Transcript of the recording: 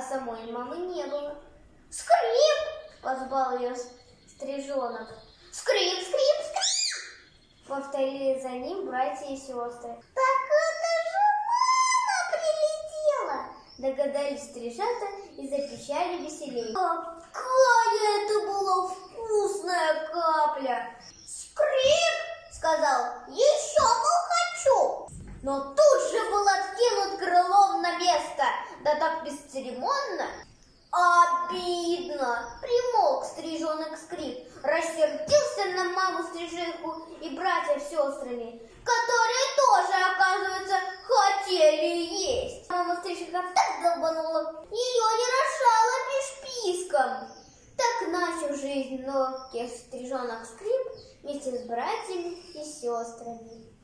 самой мамы не было. «Скрип!» — позвал ее стрижонок. «Скрип, скрип, скрип!» — повторили за ним братья и сестры. «Так это же мама прилетела!» — догадались стрижата и запищали веселее. «Какая это была вкусная капля!» «Скрип!» — сказал. «Еще хочу!» Но тут же был откинут крылом на место, да так бесцеремонно. Обидно! Примолк стрижонок Скрип, рассердился на маму-стрижиху и братьев с сестрами, которые тоже, оказывается, хотели есть. Мама-стрижиха так долбанула, ее не рожала пиш-писком. Так начал жизнь неловких стрижонок Скрип вместе с братьями и сестрами.